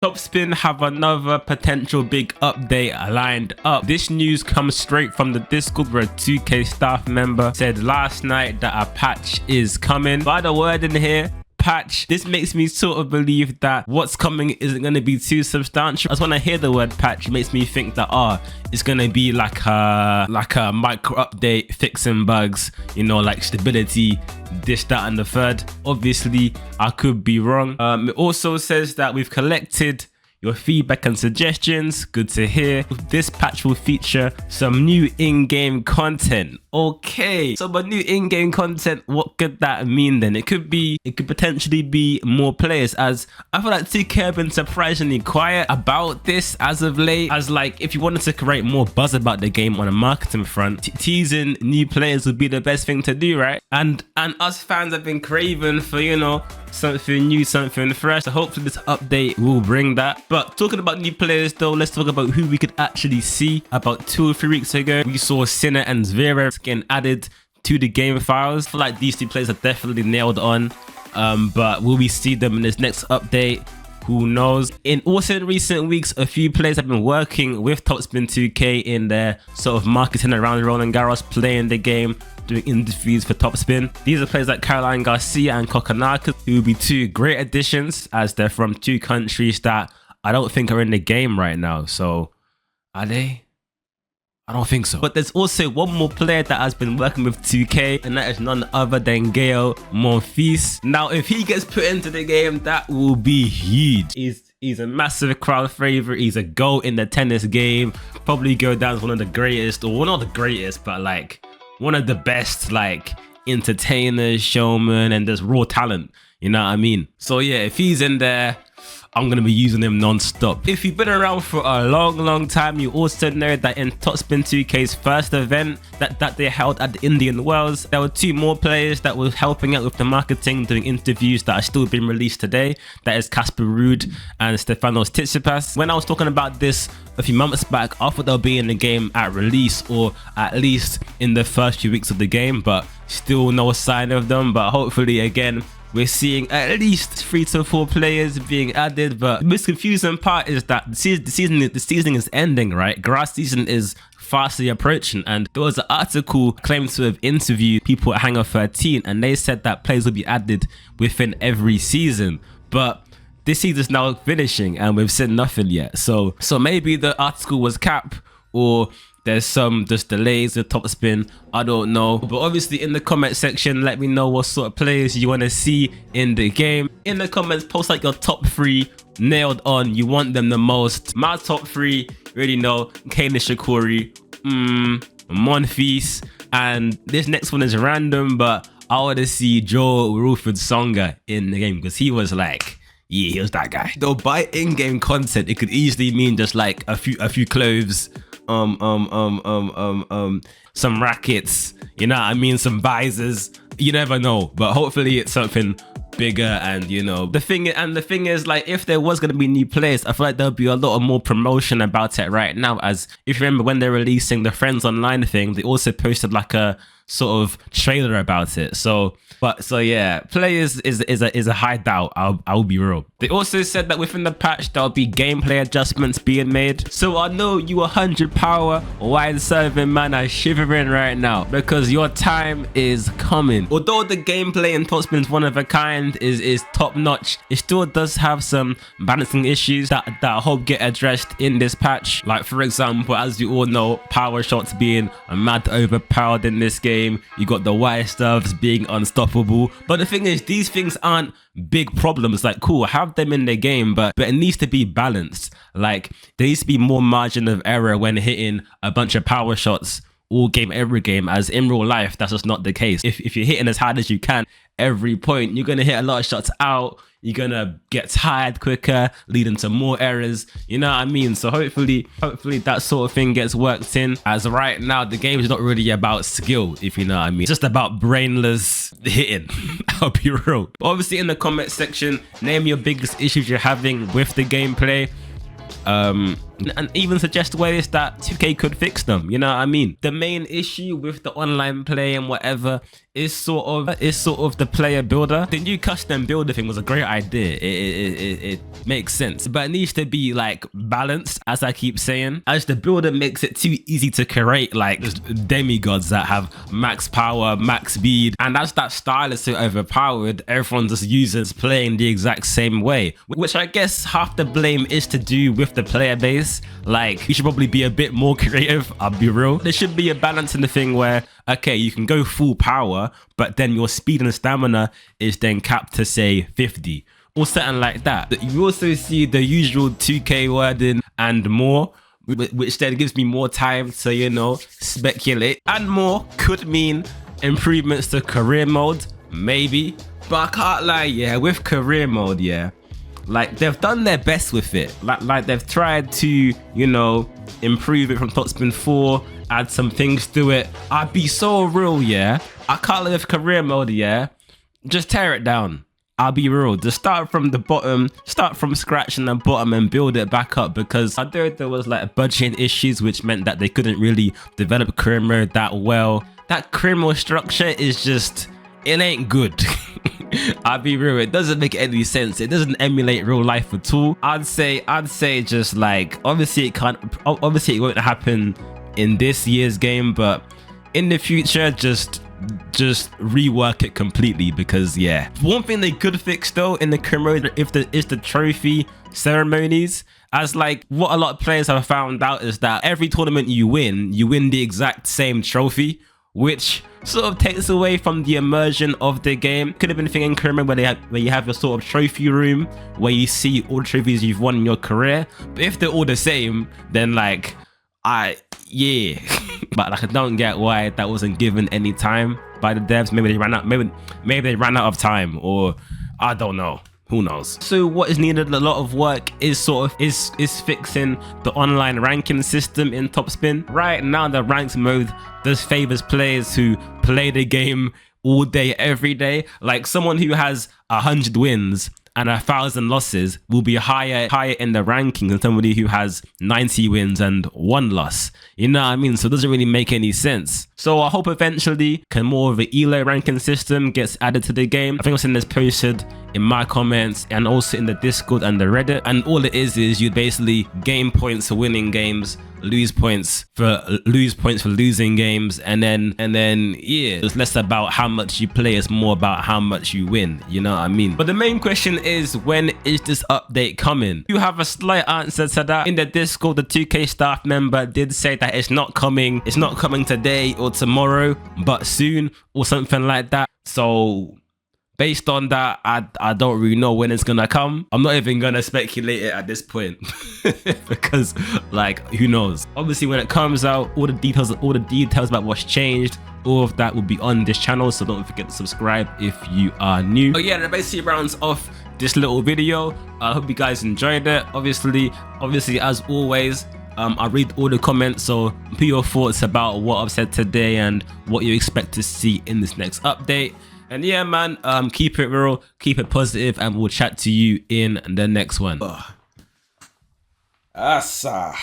Topspin have another potential big update lined up. This news comes straight from the Discord where a 2K staff member said last night that a patch is coming. By the word in here, patch, this makes me sort of believe that what's coming isn't going to be too substantial. As when I hear the word patch, it makes me think that it's going to be like a micro update fixing bugs, you know, like stability, this, that and the third. Obviously I could be wrong. It also says that we've collected your feedback and suggestions. Good to hear. This patch will feature some new in-game content. Okay, so by new in-game content, what could that mean then? It could potentially be more players, as I feel like 2K have been surprisingly quiet about this as of late. As like, if you wanted to create more buzz about the game on a marketing front, teasing new players would be the best thing to do, right? And us fans have been craving for, you know, something new, something fresh. So hopefully this update will bring that. But talking about new players though, let's talk about who we could actually see. About 2 or 3 weeks ago, we saw Sinner and Zverev getting added to the game files. I feel like these 2 players are definitely nailed on. But will we see them in this next update? Who knows? Also in recent weeks, a few players have been working with Topspin 2K in their sort of marketing around Roland Garros, playing the game, doing interviews for Topspin. These are players like Caroline Garcia and Kokonaka, who will be 2 great additions, as they're from 2 countries that I don't think are in the game right now. So are they? I don't think so. But there's also one more player that has been working with 2K, and that is none other than Gael Monfils. Now, if he gets put into the game, that will be huge. He's a massive crowd favorite. He's a GOAT in the tennis game. Probably go down as one of the greatest, or not the greatest, but like one of the best like entertainers, showmen, and there's raw talent. You know what I mean? So yeah, if he's in there, I'm going to be using him non-stop. If you've been around for a long time, you also know that in Topspin 2K's first event that they held at the Indian Wells, there were 2 more players that were helping out with the marketing, doing interviews that are still being released today. That is Casper Ruud and Stefanos Tsitsipas. When I was talking about this a few months back, I thought they'll be in the game at release, or at least in the first few weeks of the game, but still no sign of them. But hopefully, again, we're seeing at least 3 to 4 players being added. But the most confusing part is that the season is ending, right? Grass season is fastly approaching, and there was an article claimed to have interviewed people at Hangar 13, and they said that players will be added within every season. But this season's now finishing and we've seen nothing yet. So maybe the article was cap, or there's some just delays with Topspin, I don't know. But obviously in the comment section, let me know what sort of players you want to see in the game. In the comments, post like your top 3 nailed on, you want them the most. My top 3, you already know, Kane Nishikori, Monfils, and this next one is random, but I want to see Joe Wilfried Songa in the game, because he was like, yeah, he was that guy. Though by in-game content, it could easily mean just like a few clothes, some rackets, you know what I mean, some visors. You never know, but hopefully it's something bigger. And you know, the thing is, like, if there was going to be new players, I feel like there'll be a lot of more promotion about it right now. As if you remember, when they're releasing the Friends Online thing, they also posted like a sort of trailer about it. So yeah, players is a high doubt. I'll be real. They also said that within the patch there'll be gameplay adjustments being made. So I know you 100 power wide serving man are shivering right now, because your time is coming. Although the gameplay in Topspin is one of a kind, is top notch, it still does have some balancing issues that I hope get addressed in this patch. Like for example, as you all know, power shots being mad overpowered in this game. You got the white stuffs being unstoppable. But the thing is, these things aren't big problems. Like, cool, have them in the game, but it needs to be balanced. Like, there needs to be more margin of error when hitting a bunch of power shots all game, every game, as in real life, that's just not the case. If you're hitting as hard as you can every point, you're going to hit a lot of shots out. You're going to get tired quicker, leading to more errors. You know what I mean? So hopefully that sort of thing gets worked in. As right now, the game is not really about skill, if you know what I mean. It's just about brainless hitting. I'll be real. But obviously in the comment section, name your biggest issues you're having with the gameplay. and even suggest ways that 2K could fix them. You know what I mean? The main issue with the online play and whatever is sort of the player builder. The new custom builder thing was a great idea. It makes sense, but it needs to be like balanced, as I keep saying, as the builder makes it too easy to create like demigods that have max power, max speed, and as that style is so overpowered, everyone just uses playing the exact same way, which I guess half the blame is to do with the player base. Like, you should probably be a bit more creative, I'll be real. There should be a balance in the thing where, okay, you can go full power, but then your speed and stamina is then capped to say 50 or something like that. You also see the usual 2K wording and more, which then gives me more time to, you know, speculate. And more could mean improvements to career mode, maybe. But I can't lie, yeah, with career mode, yeah, like they've done their best with it. Like they've tried to, you know, improve it from Topspin 4, add some things to it. I'd be so real, yeah. I can't live career mode, yeah. Just tear it down. I'll be real. Just start from the bottom, start from scratch in the bottom and build it back up, because I know there was like budgeting issues, which meant that they couldn't really develop career mode that well. That career mode structure is just, it ain't good. I'll be real, it doesn't make any sense. It doesn't emulate real life at all. I'd say just like, obviously it won't happen in this year's game, but in the future, just rework it completely, because yeah. One thing they could fix though in the career mode is the trophy ceremonies, as like what a lot of players have found out is that every tournament you win the exact same trophy, which sort of takes away from the immersion of the game. Could have been a thing in career mode where you have your sort of trophy room where you see all the trophies you've won in your career, but if they're all the same, then like, yeah. But like, I don't get why that wasn't given any time by the devs. Maybe they ran out, maybe they ran out of time, or I don't know. Who knows? So what is needed a lot of work is is fixing the online ranking system in Topspin. Right now the ranks mode does favors players who play the game all day, every day. Like someone who has 100 wins and 1,000 losses will be higher in the ranking than somebody who has 90 wins and 1 loss. You know what I mean? So it doesn't really make any sense. So I hope eventually more of an ELO ranking system gets added to the game. I think I've seen this posted in my comments and also in the Discord and the Reddit. And all it is you basically gain points for winning games, lose points for losing games, and then yeah, it's less about how much you play, it's more about how much you win. You know what I mean? But the main question is, when is this update coming? You have a slight answer to that. In the Discord, the 2K staff member did say that it's not coming today or tomorrow, but soon or something like that. So based on that, I don't really know when it's gonna come. I'm not even gonna speculate it at this point because like, who knows? Obviously when it comes out, all the details about what's changed, all of that will be on this channel, so don't forget to subscribe if you are new. Oh yeah, that basically rounds off this little video. I hope you guys enjoyed it. Obviously as always, I read all the comments, so put your thoughts about what I've said today and what you expect to see in this next update. And yeah, man, keep it real, keep it positive, and we'll chat to you in the next one. Asa.